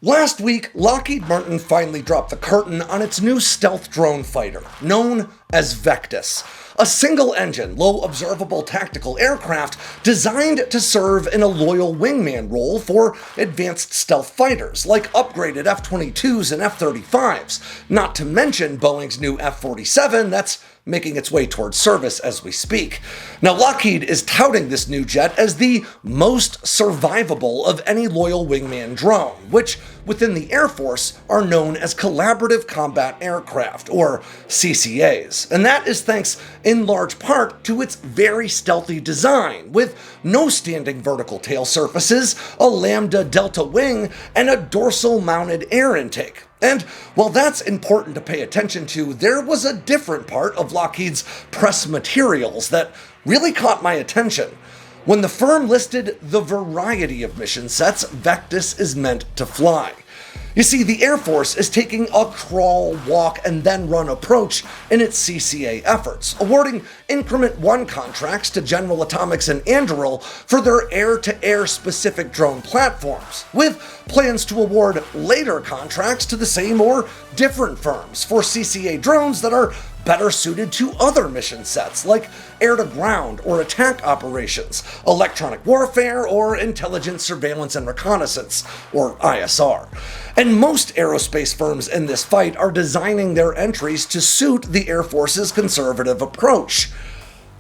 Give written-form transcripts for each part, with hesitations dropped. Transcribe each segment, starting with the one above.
Last week, Lockheed Martin finally dropped the curtain on its new stealth drone fighter, known as Vectis, a single-engine, low-observable tactical aircraft designed to serve in a loyal wingman role for advanced stealth fighters, like upgraded F-22s and F-35s, not to mention Boeing's new F-47 that's making its way towards service as we speak. Now, Lockheed is touting this new jet as the most survivable of any loyal wingman drone, which within the Air Force are known as Collaborative Combat Aircraft, or CCAs. And that is thanks in large part to its very stealthy design, with no standing vertical tail surfaces, a lambda delta wing, and a dorsal mounted air intake. And while that's important to pay attention to, there was a different part of Lockheed's press materials that really caught my attention. When the firm listed the variety of mission sets Vectis is meant to fly. You see, the Air Force is taking a crawl, walk, and then run approach in its CCA efforts, awarding Increment 1 contracts to General Atomics and Anduril for their air-to-air specific drone platforms, with plans to award later contracts to the same or different firms for CCA drones that are better suited to other mission sets like air-to-ground or attack operations, electronic warfare, or intelligence, surveillance, and reconnaissance, or ISR. And most aerospace firms in this fight are designing their entries to suit the Air Force's conservative approach.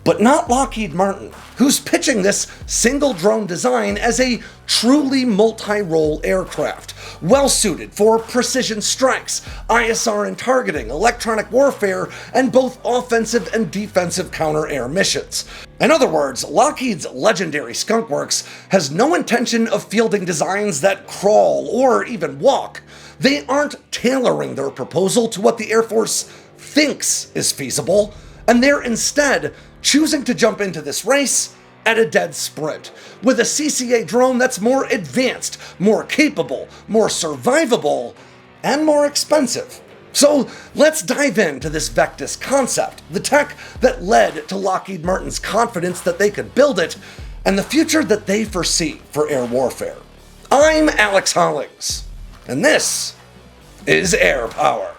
But not Lockheed Martin, who's pitching this single drone design as a truly multi-role aircraft, well-suited for precision strikes, ISR and targeting, electronic warfare, and both offensive and defensive counter-air missions. In other words, Lockheed's legendary Skunk Works has no intention of fielding designs that crawl or even walk. They aren't tailoring their proposal to what the Air Force thinks is feasible, and they're instead choosing to jump into this race at a dead sprint, with a CCA drone that's more advanced, more capable, more survivable, and more expensive. So let's dive into this Vectis concept, the tech that led to Lockheed Martin's confidence that they could build it, and the future that they foresee for air warfare. I'm Alex Hollings, and this is Air Power.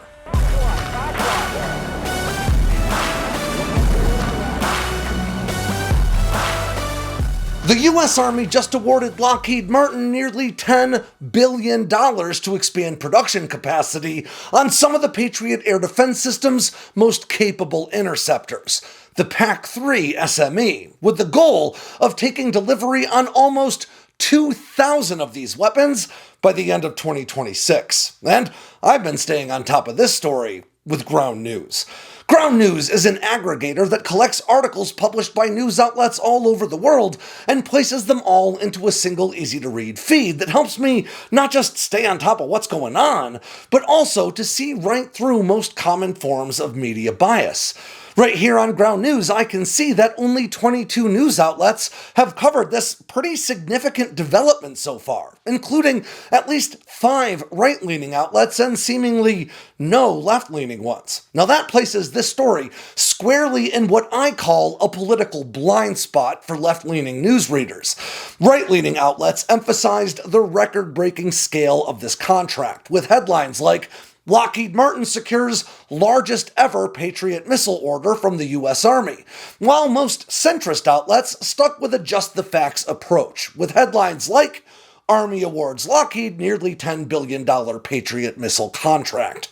The U.S. Army just awarded Lockheed Martin nearly $10 billion to expand production capacity on some of the Patriot air defense system's most capable interceptors, the PAC-3 SME, with the goal of taking delivery on almost 2,000 of these weapons by the end of 2026. And I've been staying on top of this story with Ground News. Ground News is an aggregator that collects articles published by news outlets all over the world and places them all into a single easy-to-read feed that helps me not just stay on top of what's going on, but also to see right through most common forms of media bias. Right here on Ground News, I can see that only 22 news outlets have covered this pretty significant development so far, including at least 5 right-leaning outlets and seemingly no left-leaning ones. Now that places this story squarely in what I call a political blind spot for left-leaning news readers. Right-leaning outlets emphasized the record-breaking scale of this contract, with headlines like Lockheed Martin secures largest ever Patriot missile order from the U.S. Army, while most centrist outlets stuck with a just the facts approach, with headlines like Army awards Lockheed nearly $10 billion Patriot missile contract.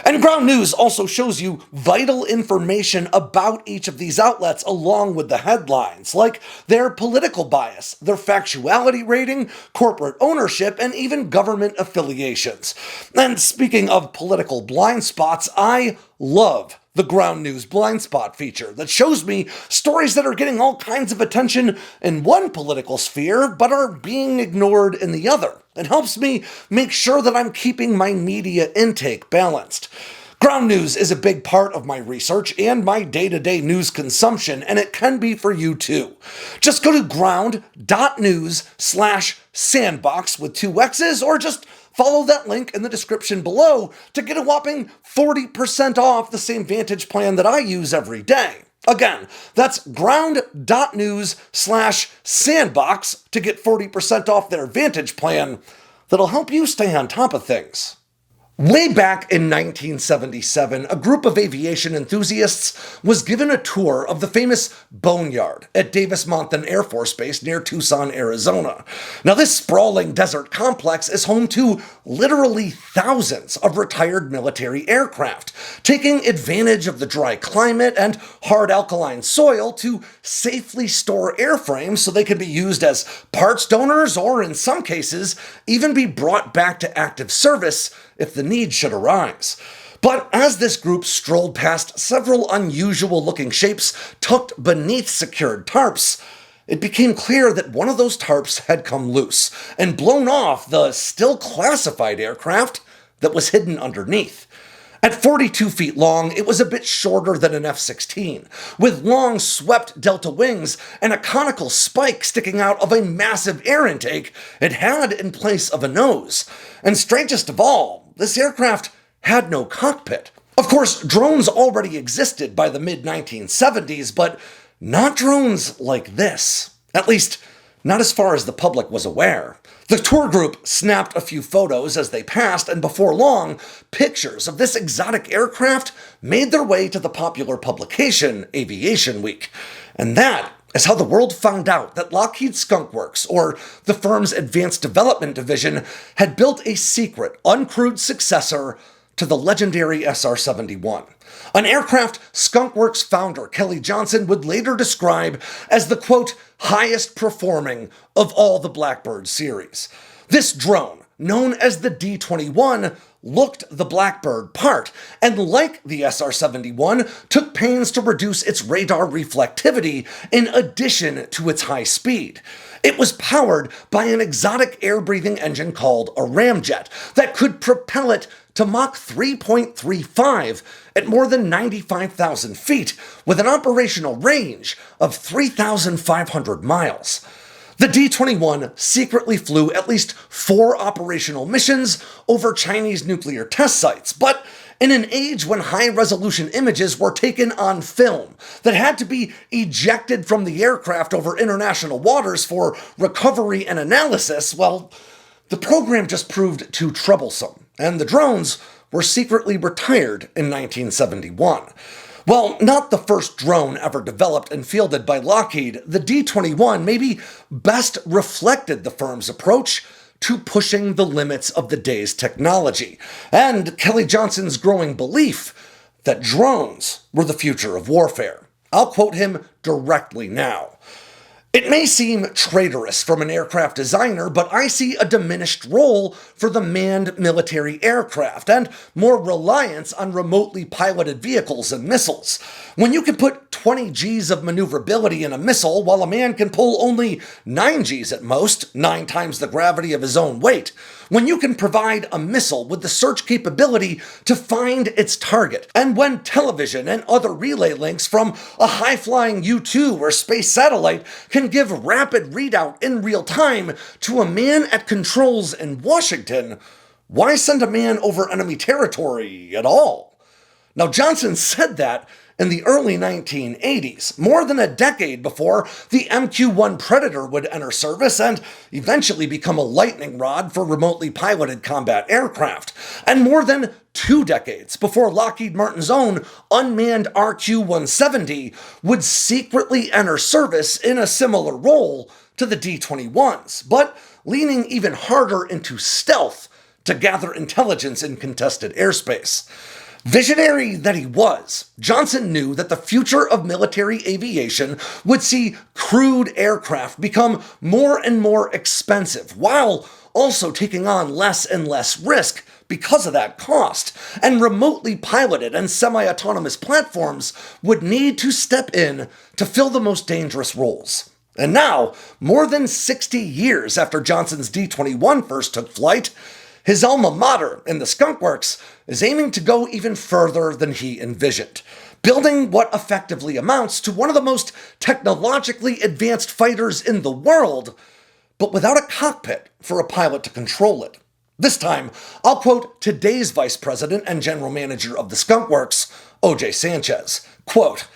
And Ground News also shows you vital information about each of these outlets along with the headlines, like their political bias, their factuality rating, corporate ownership, and even government affiliations. And speaking of political blind spots, I love the Ground News blind spot feature that shows me stories that are getting all kinds of attention in one political sphere but are being ignored in the other. It helps me make sure that I'm keeping my media intake balanced. Ground News is a big part of my research and my day-to-day news consumption, and it can be for you too. Just go to ground.news/sandboxx with 2 X's, or just follow that link in the description below to get a whopping 40% off the same Vantage plan that I use every day. Again, that's ground.news/sandboxx to get 40% off their Vantage plan that'll help you stay on top of things. Way back in 1977, a group of aviation enthusiasts was given a tour of the famous Boneyard at Davis-Monthan Air Force Base near Tucson, Arizona. Now, this sprawling desert complex is home to literally thousands of retired military aircraft, taking advantage of the dry climate and hard alkaline soil to safely store airframes so they can be used as parts donors or, in some cases, even be brought back to active service if the need should arise. But as this group strolled past several unusual-looking shapes tucked beneath secured tarps, it became clear that one of those tarps had come loose and blown off the still classified aircraft that was hidden underneath. At 42 feet long, it was a bit shorter than an F-16, with long swept delta wings and a conical spike sticking out of a massive air intake it had in place of a nose. And strangest of all, this aircraft had no cockpit. Of course, drones already existed by the mid-1970s, but not drones like this. At least, not as far as the public was aware. The tour group snapped a few photos as they passed, and before long, pictures of this exotic aircraft made their way to the popular publication Aviation Week. And that is how the world found out that Lockheed Skunk Works, or the firm's advanced development division, had built a secret, uncrewed successor to the legendary SR-71. An aircraft Skunk Works founder Kelly Johnson would later describe as the, quote, highest performing of all the Blackbird series. This drone, known as the D-21, looked the Blackbird part, and like the SR-71, took pains to reduce its radar reflectivity in addition to its high speed. It was powered by an exotic air-breathing engine called a ramjet that could propel it to Mach 3.35 at more than 95,000 feet, with an operational range of 3,500 miles. The D-21 secretly flew at least 4 operational missions over Chinese nuclear test sites, but in an age when high-resolution images were taken on film that had to be ejected from the aircraft over international waters for recovery and analysis, well, the program just proved too troublesome, and the drones were secretly retired in 1971. While not the first drone ever developed and fielded by Lockheed, the D-21 maybe best reflected the firm's approach to pushing the limits of the day's technology, and Kelly Johnson's growing belief that drones were the future of warfare. I'll quote him directly now. It may seem traitorous from an aircraft designer, but I see a diminished role for the manned military aircraft and more reliance on remotely piloted vehicles and missiles. When you can put 20 Gs of maneuverability in a missile while a man can pull only 9 Gs at most, 9 times the gravity of his own weight. When you can provide a missile with the search capability to find its target, and when television and other relay links from a high-flying U-2 or space satellite can give rapid readout in real time to a man at controls in Washington, why send a man over enemy territory at all? Now, Johnson said that in the early 1980s, more than a decade before the MQ-1 Predator would enter service and eventually become a lightning rod for remotely piloted combat aircraft, and more than 2 decades before Lockheed Martin's own unmanned RQ-170 would secretly enter service in a similar role to the D-21s, but leaning even harder into stealth to gather intelligence in contested airspace. Visionary that he was, Johnson knew that the future of military aviation would see crewed aircraft become more and more expensive, while also taking on less and less risk because of that cost, and remotely piloted and semi-autonomous platforms would need to step in to fill the most dangerous roles. And now, more than 60 years after Johnson's D-21 first took flight, his alma mater in the Skunk Works is aiming to go even further than he envisioned, building what effectively amounts to one of the most technologically advanced fighters in the world, but without a cockpit for a pilot to control it. This time, I'll quote today's vice president and general manager of the Skunk Works, O.J. Sanchez, quote,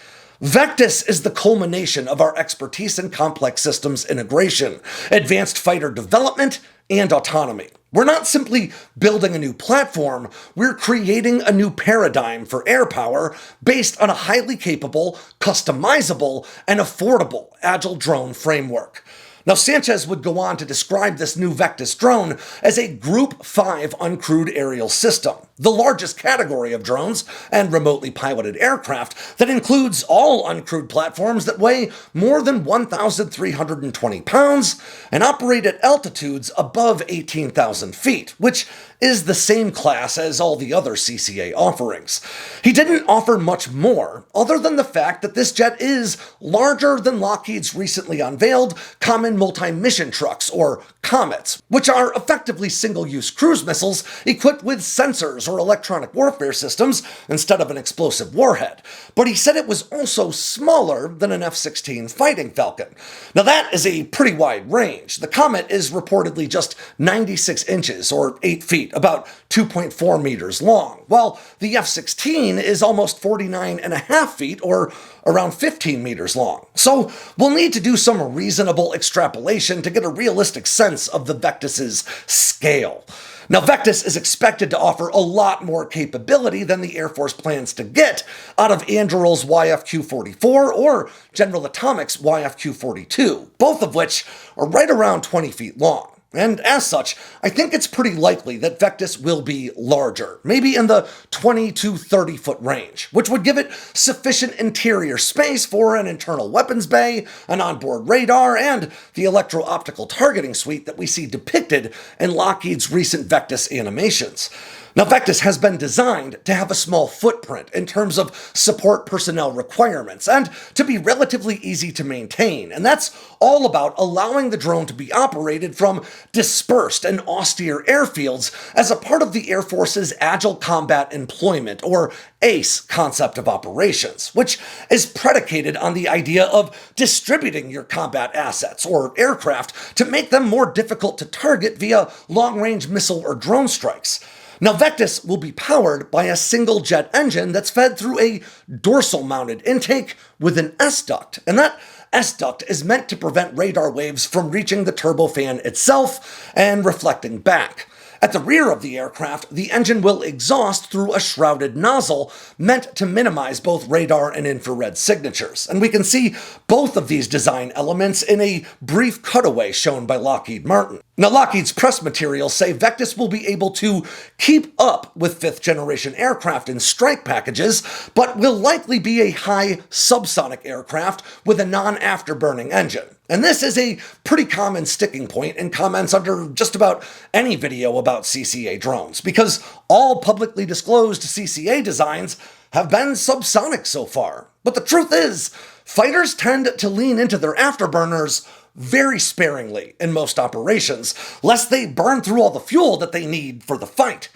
"Vectis is the culmination of our expertise in complex systems integration, advanced fighter development, and autonomy. We're not simply building a new platform, we're creating a new paradigm for air power based on a highly capable, customizable, and affordable agile drone framework. Now, Sanchez would go on to describe this new Vectis drone as a Group 5 uncrewed aerial system, the largest category of drones and remotely piloted aircraft that includes all uncrewed platforms that weigh more than 1,320 pounds and operate at altitudes above 18,000 feet, which is the same class as all the other CCA offerings. He didn't offer much more, other than the fact that this jet is larger than Lockheed's recently unveiled Common Multi-Mission Trucks, or COMETs, which are effectively single-use cruise missiles equipped with sensors or electronic warfare systems instead of an explosive warhead. But he said it was also smaller than an F-16 Fighting Falcon. Now that is a pretty wide range. The Comet is reportedly just 96 inches, or 8 feet, about 2.4 meters long, while the F-16 is almost 49.5 feet, or around 15 meters long. So we'll need to do some reasonable extrapolation to get a realistic sense of the Vectis' scale. Now, Vectis is expected to offer a lot more capability than the Air Force plans to get out of Anduril's YFQ-44 or General Atomics' YFQ-42, both of which are right around 20 feet long. And as such, I think it's pretty likely that Vectis will be larger, maybe in the 20 to 30 foot range, which would give it sufficient interior space for an internal weapons bay, an onboard radar, and the electro-optical targeting suite that we see depicted in Lockheed's recent Vectis animations. Now, Vectis has been designed to have a small footprint in terms of support personnel requirements and to be relatively easy to maintain, and that's all about allowing the drone to be operated from dispersed and austere airfields as a part of the Air Force's Agile Combat Employment, or ACE, concept of operations, which is predicated on the idea of distributing your combat assets, or aircraft, to make them more difficult to target via long-range missile or drone strikes. Now, Vectis will be powered by a single jet engine that's fed through a dorsal-mounted intake with an S-duct, and that S-duct is meant to prevent radar waves from reaching the turbofan itself and reflecting back. At the rear of the aircraft, the engine will exhaust through a shrouded nozzle meant to minimize both radar and infrared signatures. And we can see both of these design elements in a brief cutaway shown by Lockheed Martin. Now, Lockheed's press materials say Vectis will be able to keep up with fifth-generation aircraft in strike packages, but will likely be a high subsonic aircraft with a non-afterburning engine. And this is a pretty common sticking point in comments under just about any video about CCA drones, because all publicly disclosed CCA designs have been subsonic so far. But the truth is, fighters tend to lean into their afterburners very sparingly in most operations, lest they burn through all the fuel that they need for the fight.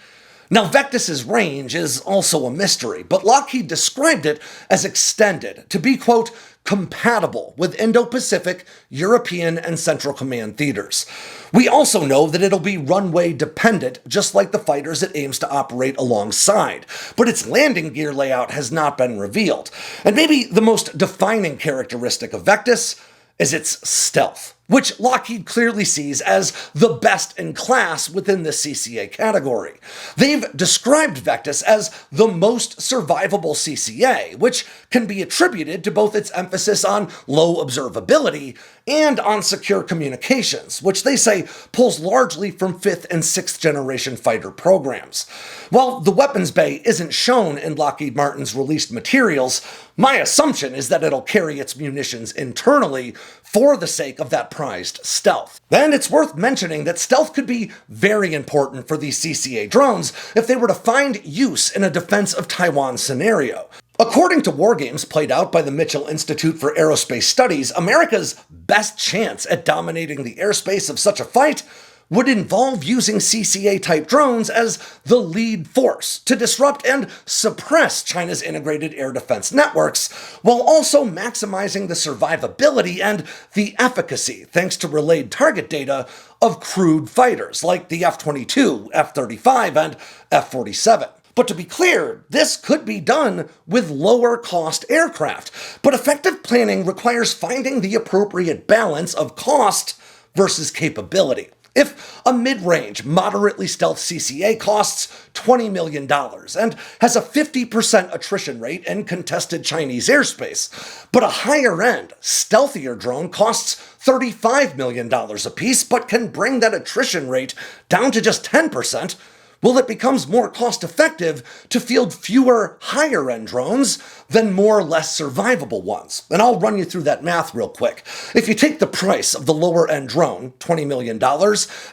Now, Vectis' range is also a mystery, but Lockheed described it as extended to be, quote, compatible with Indo-Pacific, European, and Central Command theaters. We also know that it'll be runway dependent, just like the fighters it aims to operate alongside, but its landing gear layout has not been revealed. And maybe the most defining characteristic of Vectis is its stealth, which Lockheed clearly sees as the best in class within the CCA category. They've described Vectis as the most survivable CCA, which can be attributed to both its emphasis on low observability and on secure communications, which they say pulls largely from 5th and 6th generation fighter programs. While the weapons bay isn't shown in Lockheed Martin's released materials, my assumption is that it'll carry its munitions internally for the sake of that prized stealth. And it's worth mentioning that stealth could be very important for these CCA drones if they were to find use in a defense of Taiwan scenario. According to wargames played out by the Mitchell Institute for Aerospace Studies, America's best chance at dominating the airspace of such a fight would involve using CCA-type drones as the lead force to disrupt and suppress China's integrated air defense networks, while also maximizing the survivability and the efficacy, thanks to relayed target data, of crewed fighters like the F-22, F-35, and F-47. But to be clear, this could be done with lower-cost aircraft, but effective planning requires finding the appropriate balance of cost versus capability. If a mid-range, moderately stealth CCA costs $20 million and has a 50% attrition rate in contested Chinese airspace, but a higher-end, stealthier drone costs $35 million apiece but can bring that attrition rate down to just 10%, well, it becomes more cost-effective to field fewer higher-end drones than more less survivable ones. And I'll run you through that math real quick. If you take the price of the lower-end drone, $20 million,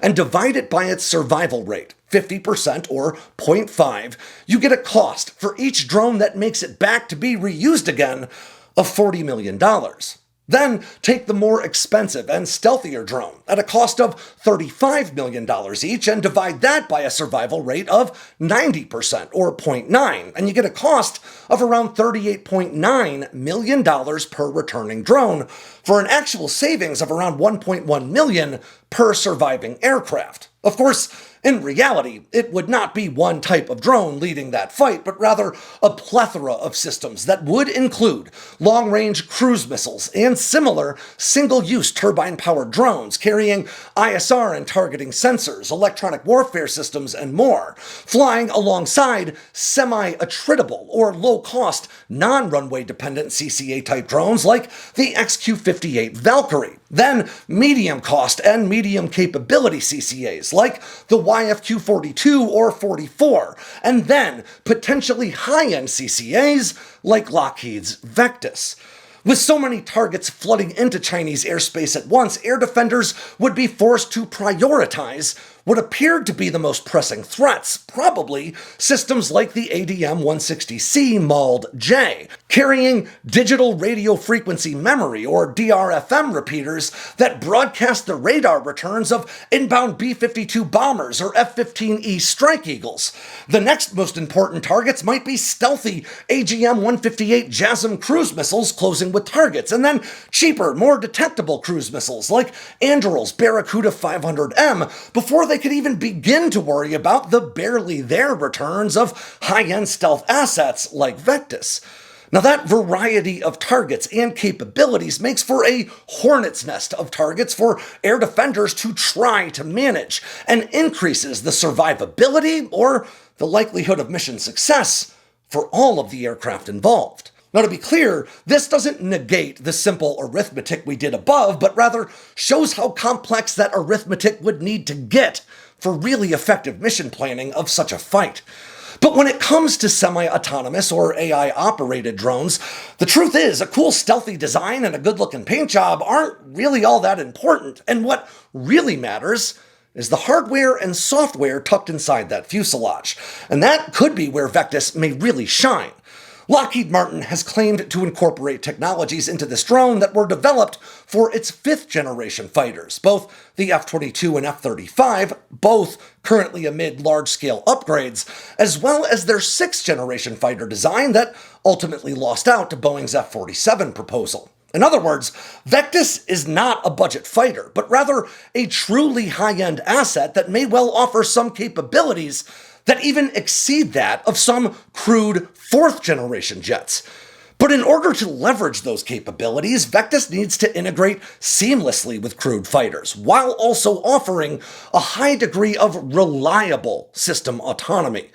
and divide it by its survival rate, 50% or 0.5, you get a cost for each drone that makes it back to be reused again of $40 million. Then take the more expensive and stealthier drone at a cost of $35 million each and divide that by a survival rate of 90% or 0.9, and you get a cost of around $38.9 million per returning drone for an actual savings of around $1.1 million per surviving aircraft. Of course, in reality, it would not be one type of drone leading that fight, but rather a plethora of systems that would include long-range cruise missiles and similar single-use turbine-powered drones carrying ISR and targeting sensors, electronic warfare systems, and more, flying alongside semi-attritable or low-cost, non-runway dependent CCA-type drones like the XQ-58 Valkyrie. Then medium-cost and medium-capability CCAs like the YFQ-42 or 44, and then potentially high-end CCAs like Lockheed's Vectis. With so many targets flooding into Chinese airspace at once, air defenders would be forced to prioritize what appeared to be the most pressing threats, probably systems like the ADM-160C MALD-J, carrying digital radio frequency memory or DRFM repeaters that broadcast the radar returns of inbound B-52 bombers or F-15E Strike Eagles. The next most important targets might be stealthy AGM-158 JASSM cruise missiles closing with targets, and then cheaper, more detectable cruise missiles like Anduril's Barracuda 500M before they could even begin to worry about the barely there returns of high-end stealth assets like Vectis. Now that variety of targets and capabilities makes for a hornet's nest of targets for air defenders to try to manage and increases the survivability or the likelihood of mission success for all of the aircraft involved. Now, to be clear, this doesn't negate the simple arithmetic we did above, but rather shows how complex that arithmetic would need to get for really effective mission planning of such a fight. But when it comes to semi-autonomous or AI-operated drones, the truth is a cool stealthy design and a good-looking paint job aren't really all that important, and what really matters is the hardware and software tucked inside that fuselage. And that could be where Vectis may really shine. Lockheed Martin has claimed to incorporate technologies into this drone that were developed for its fifth-generation fighters, both the F-22 and F-35, both currently amid large-scale upgrades, as well as their sixth-generation fighter design that ultimately lost out to Boeing's F-47 proposal. In other words, Vectis is not a budget fighter, but rather a truly high-end asset that may well offer some capabilities that even exceed that of some crude fourth-generation jets. But in order to leverage those capabilities, Vectis needs to integrate seamlessly with crewed fighters, while also offering a high degree of reliable system autonomy.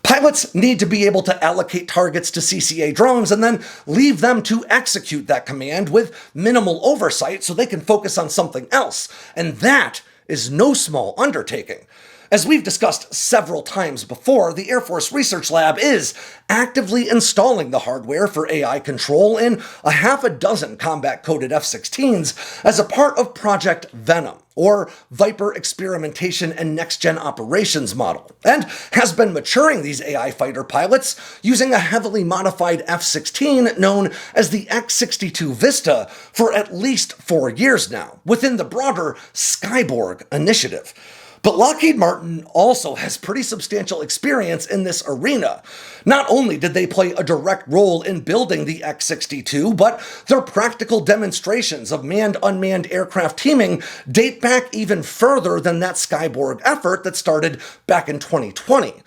Pilots need to be able to allocate targets to CCA drones and then leave them to execute that command with minimal oversight so they can focus on something else, and that is no small undertaking. As we've discussed several times before, the Air Force Research Lab is actively installing the hardware for AI control in a half a dozen combat-coded F-16s as a part of Project Venom, or Viper Experimentation and Next-Gen Operations Model, and has been maturing these AI fighter pilots using a heavily modified F-16 known as the X-62 Vista for at least 4 years now, within the broader Skyborg initiative. But Lockheed Martin also has pretty substantial experience in this arena. Not only did they play a direct role in building the X-62, but their practical demonstrations of manned-unmanned aircraft teaming date back even further than that Skyborg effort that started back in 2020.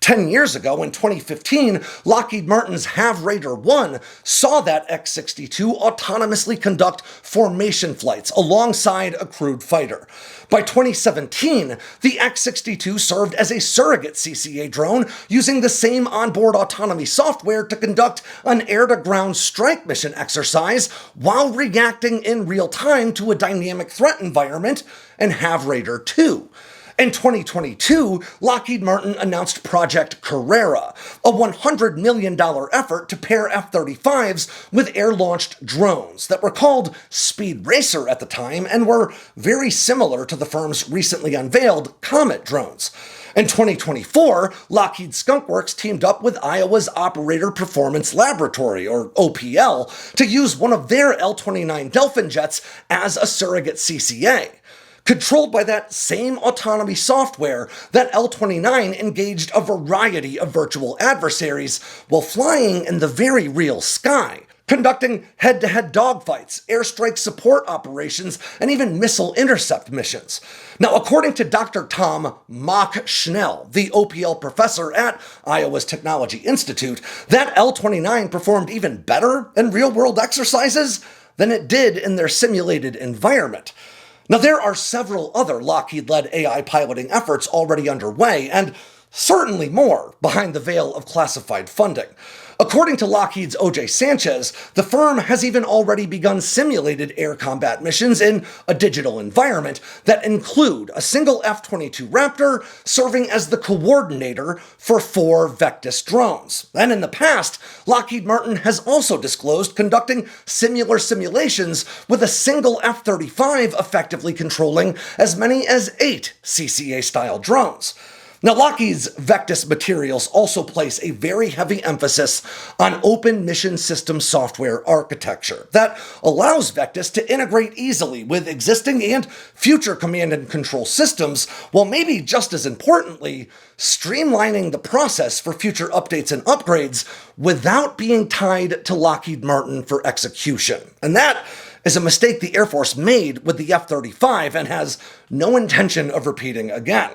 10 years ago, in 2015, Lockheed Martin's HAV Raider 1 saw that X-62 autonomously conduct formation flights alongside a crewed fighter. By 2017, the X-62 served as a surrogate CCA drone using the same onboard autonomy software to conduct an air-to-ground strike mission exercise while reacting in real time to a dynamic threat environment in HAV Raider 2. In 2022, Lockheed Martin announced Project Carrera, a $100 million effort to pair F-35s with air-launched drones that were called Speed Racer at the time and were very similar to the firm's recently unveiled Comet drones. In 2024, Lockheed Skunk Works teamed up with Iowa's Operator Performance Laboratory, or OPL, to use one of their L-29 Delphin jets as a surrogate CCA. Controlled by that same autonomy software, that L-29 engaged a variety of virtual adversaries while flying in the very real sky, conducting head-to-head dogfights, airstrike support operations, and even missile intercept missions. Now, according to Dr. Tom Mock Schnell, the OPL professor at Iowa's Technology Institute, that L-29 performed even better in real-world exercises than it did in their simulated environment. Now, there are several other Lockheed-led AI piloting efforts already underway, and certainly more behind the veil of classified funding. According to Lockheed's O.J. Sanchez, the firm has even already begun simulated air combat missions in a digital environment that include a single F-22 Raptor serving as the coordinator for 4 Vectis drones. And in the past, Lockheed Martin has also disclosed conducting similar simulations with a single F-35 effectively controlling as many as 8 CCA-style drones. Now, Lockheed's Vectis materials also place a very heavy emphasis on open mission system software architecture that allows Vectis to integrate easily with existing and future command and control systems, while maybe just as importantly, streamlining the process for future updates and upgrades without being tied to Lockheed Martin for execution. And that is a mistake the Air Force made with the F-35 and has no intention of repeating again.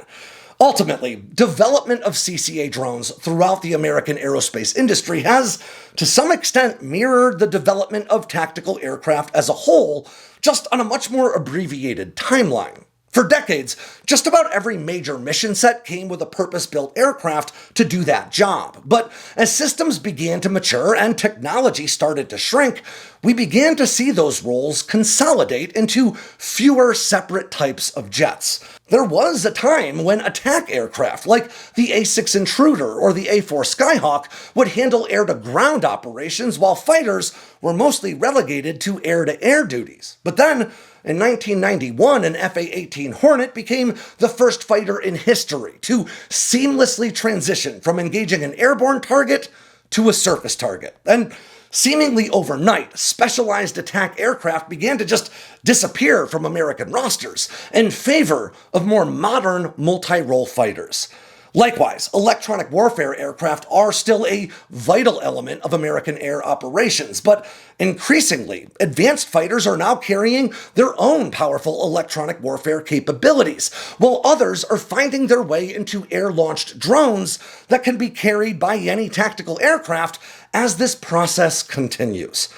Ultimately, development of CCA drones throughout the American aerospace industry has, to some extent, mirrored the development of tactical aircraft as a whole, just on a much more abbreviated timeline. For decades, just about every major mission set came with a purpose-built aircraft to do that job. But as systems began to mature and technology started to shrink, we began to see those roles consolidate into fewer separate types of jets. There was a time when attack aircraft like the A-6 Intruder or the A-4 Skyhawk would handle air-to-ground operations while fighters were mostly relegated to air-to-air duties. But then, in 1991, an F/A-18 Hornet became the first fighter in history to seamlessly transition from engaging an airborne target to a surface target. And seemingly overnight, specialized attack aircraft began to just disappear from American rosters in favor of more modern multi-role fighters. Likewise, electronic warfare aircraft are still a vital element of American air operations, but increasingly, advanced fighters are now carrying their own powerful electronic warfare capabilities, while others are finding their way into air-launched drones that can be carried by any tactical aircraft as this process continues.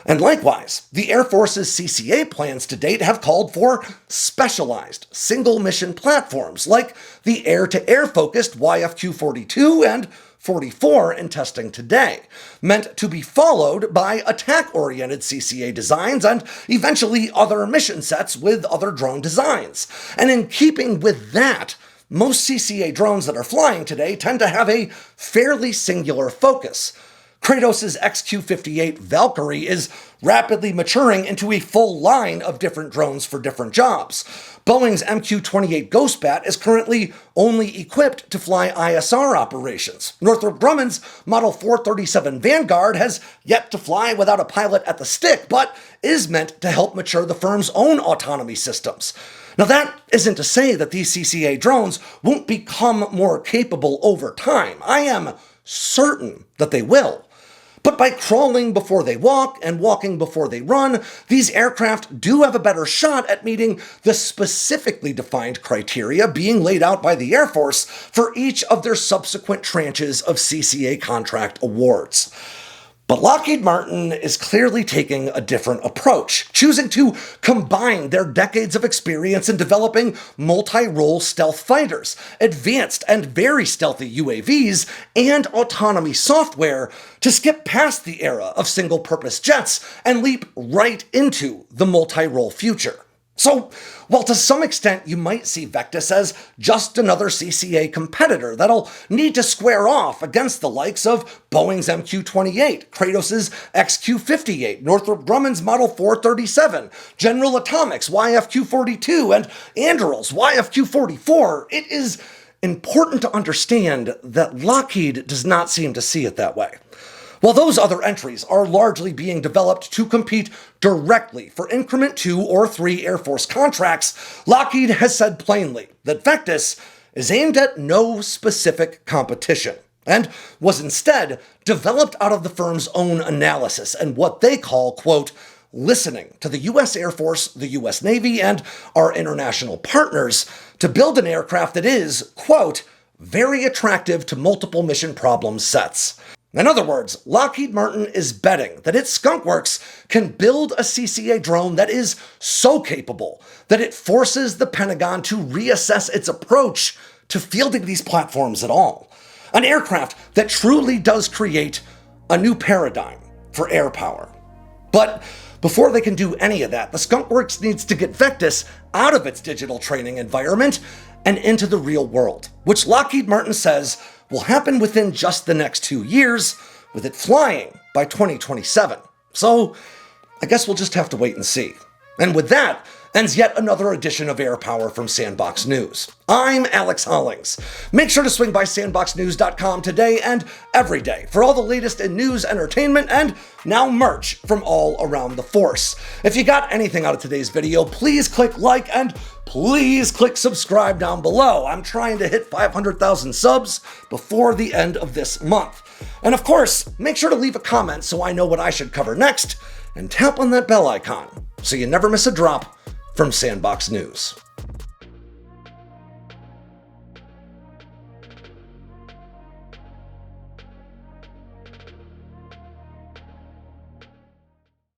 And likewise, the Air Force's CCA plans to date have called for specialized single-mission platforms like the air-to-air focused YFQ-42 and 44 in testing today, meant to be followed by attack-oriented CCA designs and eventually other mission sets with other drone designs. And in keeping with that, most CCA drones that are flying today tend to have a fairly singular focus. Kratos' XQ-58 Valkyrie is rapidly maturing into a full line of different drones for different jobs. Boeing's MQ-28 Ghostbat is currently only equipped to fly ISR operations. Northrop Grumman's Model 437 Vanguard has yet to fly without a pilot at the stick, but is meant to help mature the firm's own autonomy systems. Now, that isn't to say that these CCA drones won't become more capable over time. I am certain that they will. But But by crawling before they walk and walking before they run, these aircraft do have a better shot at meeting the specifically defined criteria being laid out by the Air Force for each of their subsequent tranches of CCA contract awards. But Lockheed Martin is clearly taking a different approach, choosing to combine their decades of experience in developing multi-role stealth fighters, advanced and very stealthy UAVs, and autonomy software to skip past the era of single-purpose jets and leap right into the multi-role future. So, while to some extent you might see Vectis as just another CCA competitor that'll need to square off against the likes of Boeing's MQ-28, Kratos' XQ-58, Northrop Grumman's Model 437, General Atomics' YFQ-42, and Anduril's YFQ-44, it is important to understand that Lockheed does not seem to see it that way. While those other entries are largely being developed to compete directly for Increment 2 or 3 Air Force contracts, Lockheed has said plainly that Vectis is aimed at no specific competition and was instead developed out of the firm's own analysis and what they call, quote, listening to the U.S. Air Force, the U.S. Navy, and our international partners to build an aircraft that is, quote, very attractive to multiple mission problem sets. In other words, Lockheed Martin is betting that its Skunk Works can build a CCA drone that is so capable that it forces the Pentagon to reassess its approach to fielding these platforms at all. An aircraft that truly does create a new paradigm for air power. But before they can do any of that, the Skunk Works needs to get Vectis out of its digital training environment and into the real world, which Lockheed Martin says will happen within just the next 2 years, with it flying by 2027. So I guess we'll just have to wait and see. And with that, ends yet another edition of Air Power from Sandboxx News. I'm Alex Hollings. Make sure to swing by sandboxnews.com today and every day for all the latest in news, entertainment, and now merch from all around the force. If you got anything out of today's video, please click like and please click subscribe down below. I'm trying to hit 500,000 subs before the end of this month. And of course, make sure to leave a comment so I know what I should cover next, and tap on that bell icon so you never miss a drop from Sandboxx News.